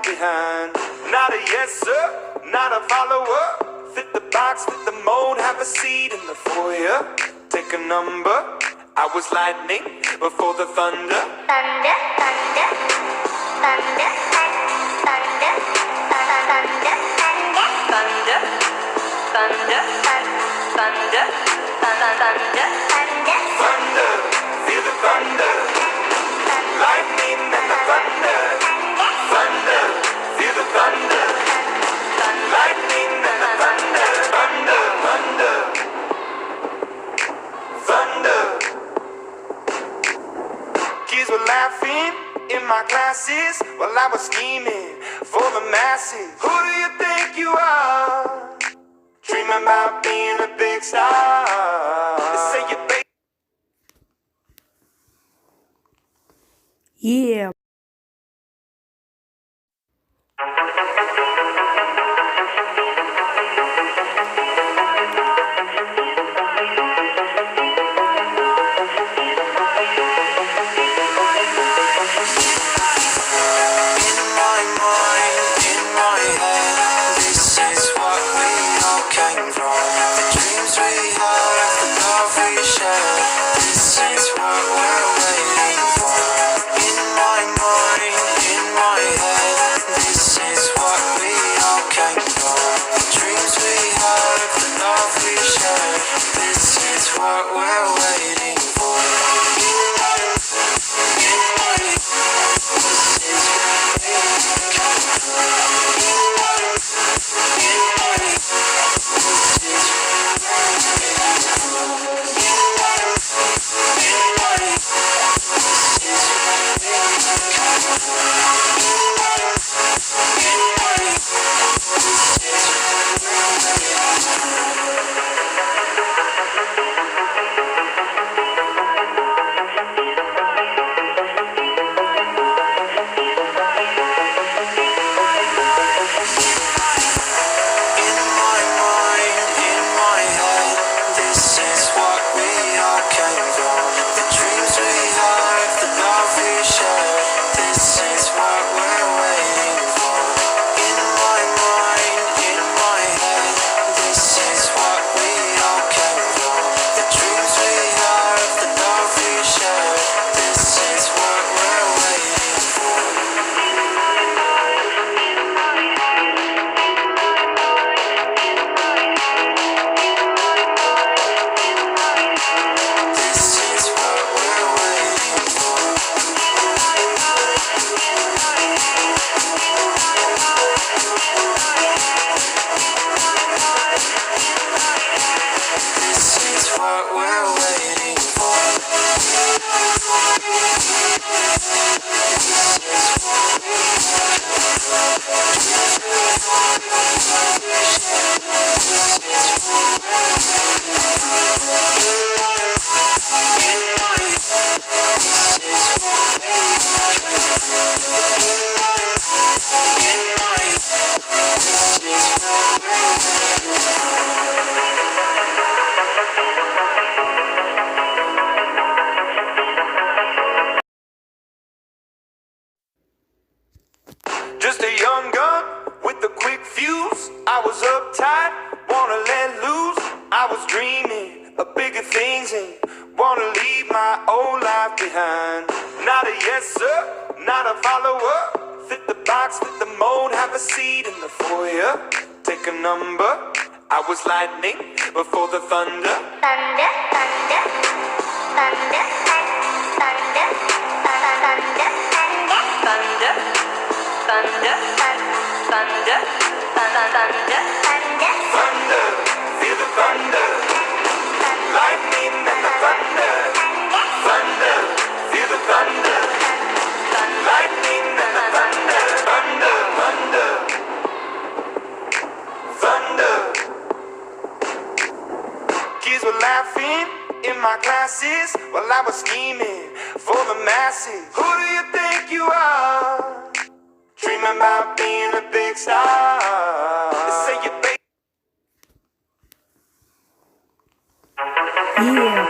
life behind. Not a yes sir, not a follower. Fit the box, fit the mold, have a seat in the foyer. Take a number. I was lightning before the thunder. Thunder, thunder, thunder, thunder, thunder, thunder, thunder, thunder, thunder, thunder, feel the thunder. Lightning and the thunder. Thunder, feel the thunder. Lightning and the thunder. Thunder, thunder, thunder. Kids were laughing in my classes while I was scheming for the masses. Who do you think you are? Dreaming about being a big star. They say you Yeah. just a young gun with a quick fuse. I was uptight, wanna let loose. I was dreaming of bigger things and wanna leave my old life behind. Not a yes sir, not a follower. Fit the box, fit the mold, have a seat in the foyer. Take a number. I was lightning before the thunder. thunder, thunder, thunder, thunder, thunder, Thunder, thunder, thunder, thunder, Thunder, feel the thunder. Lightning and the thunder. Thunder, feel the thunder. Lightning and the thunder. Thunder, thunder, thunder. Kids were laughing in my classes while I was scheming for the masses. Who do you think you are? Dreaming about being a big star. They say you Yeah.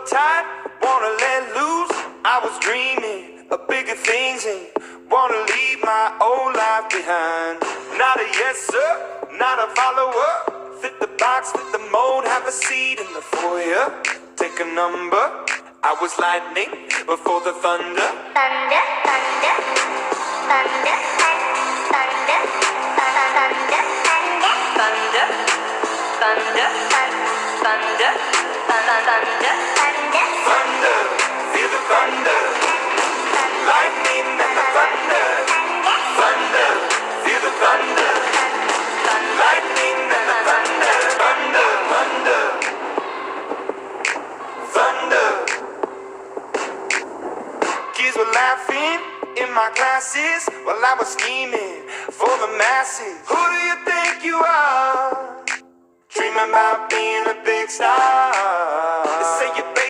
uptight, wanna let loose. I was dreaming of bigger things and wanna leave my old life behind. Not a yes sir, not a follower. Fit the box, fit the mold, have a seat in the foyer. Take a number. I was lightning before the thunder. Thunder, thunder, thunder, thunder, thunder, thunder, Thunder, thunder, thunder, thunder, thunder. Thunder, feel the thunder. Lightning and the thunder. Thunder, feel the thunder. Lightning and the thunder. Thunder, thunder. Thunder. Kids were laughing in my classes while I was scheming for the masses. Who do you think you are? Dreaming about being a big star. They say you baby.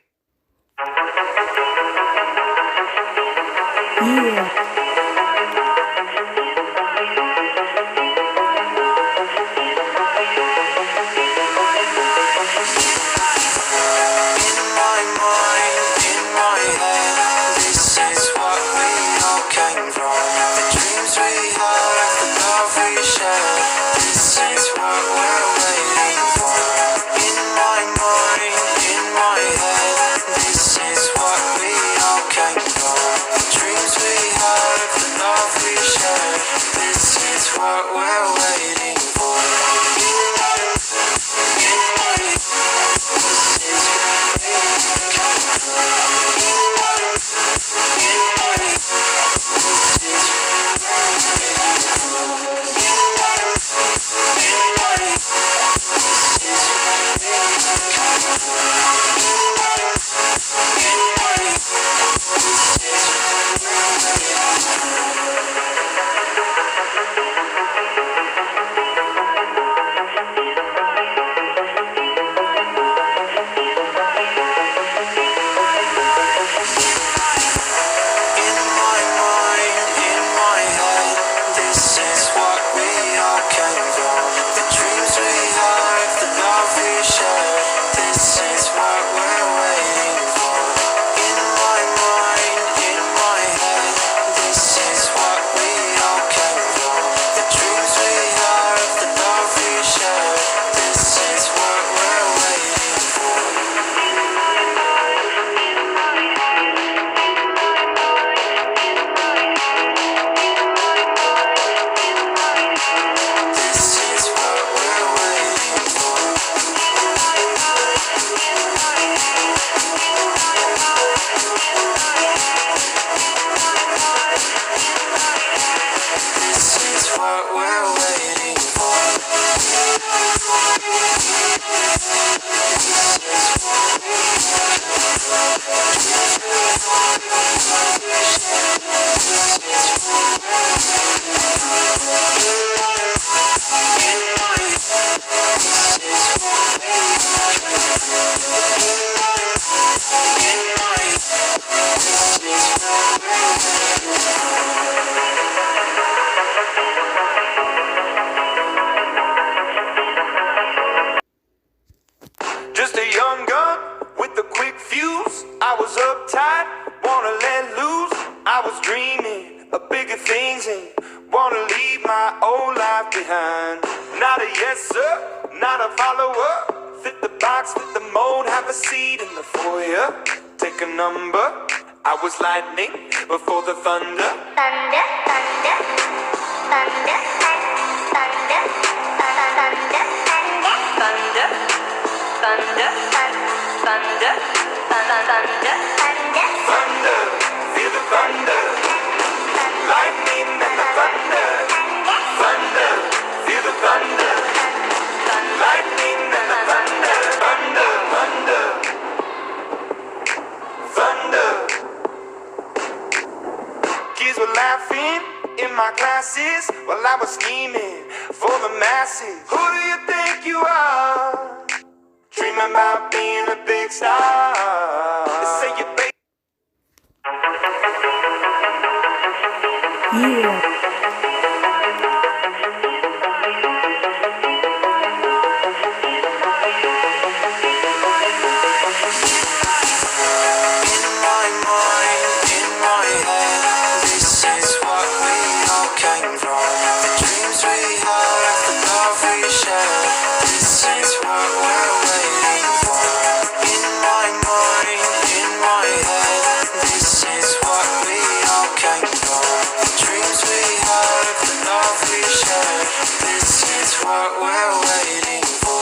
Just a young gun with a quick fuse. I was uptight, wanna let loose. I was dreaming of bigger things and wanna leave my old life behind. Not a yes sir, not a follower. Fit the box, fit the mold, have a seat in the foyer. Take a number. I was lightning before the thunder. thunder, thunder, thunder, thunder, thunder, Thunder, thunder, thunder, thunder. Thunder, feel the thunder. Lightning and the thunder. Thunder, feel the thunder. Lightning and the thunder. Thunder, thunder. Thunder. Kids were laughing in my classes while I was scheming for the masses. Who do you think you are? Dreaming about being a big star. They say you baby. what we're waiting for. In my mind, in my head, this is what we all came for. The dreams we had, the love we shared, this is what we're waiting for.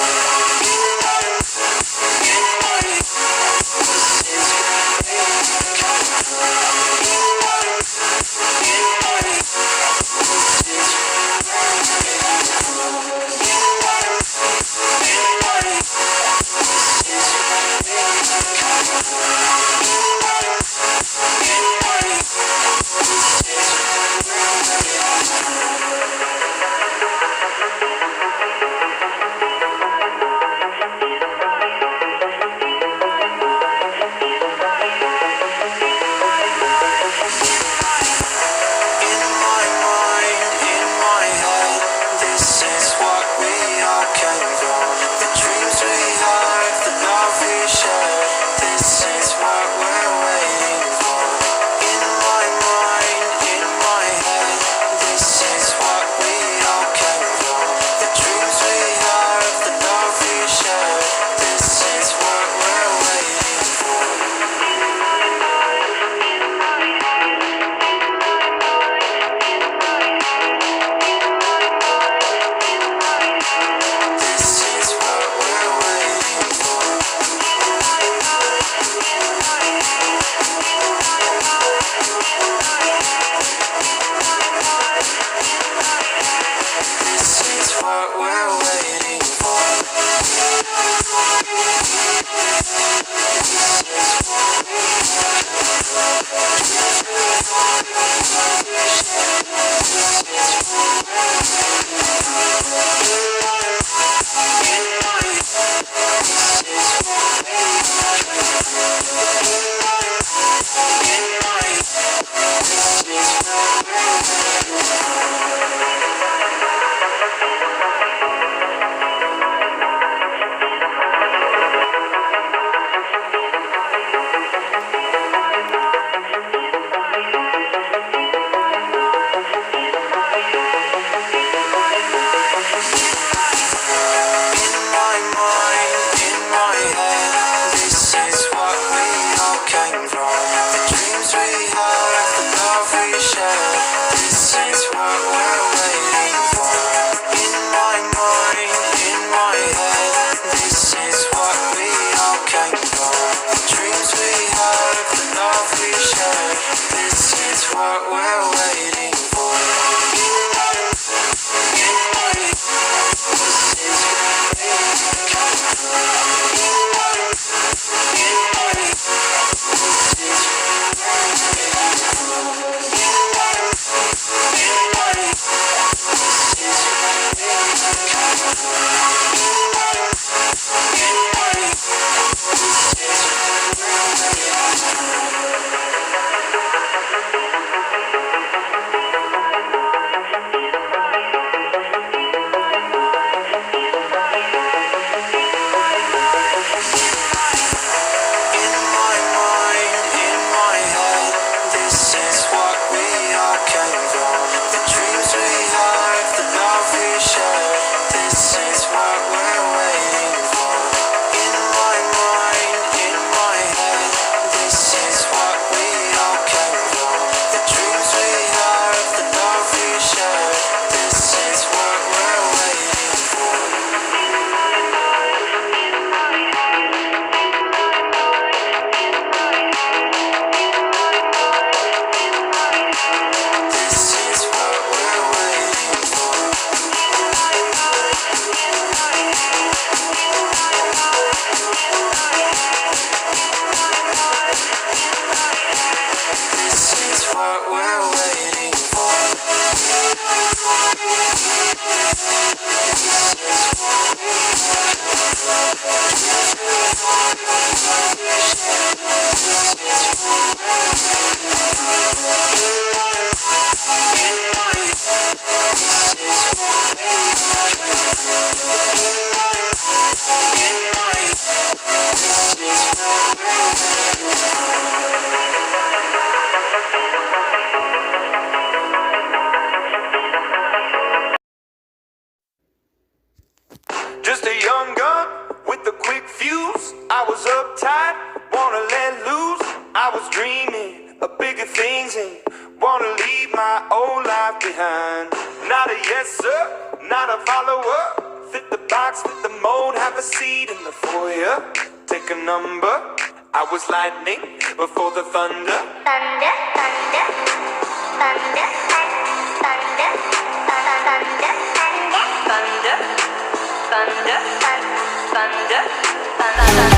Just a young gun fuse. I was uptight, wanna let loose. I was dreaming of bigger things and wanna leave my old life behind. Not a yes sir, not a follower. Fit the box, fit the mold, have a seat in the foyer. Take a number. I was lightning before the thunder. Thunder, thunder, thunder, thunder, thunder, thunder, thunder, thunder, thunder. thunder, thunder, thunder.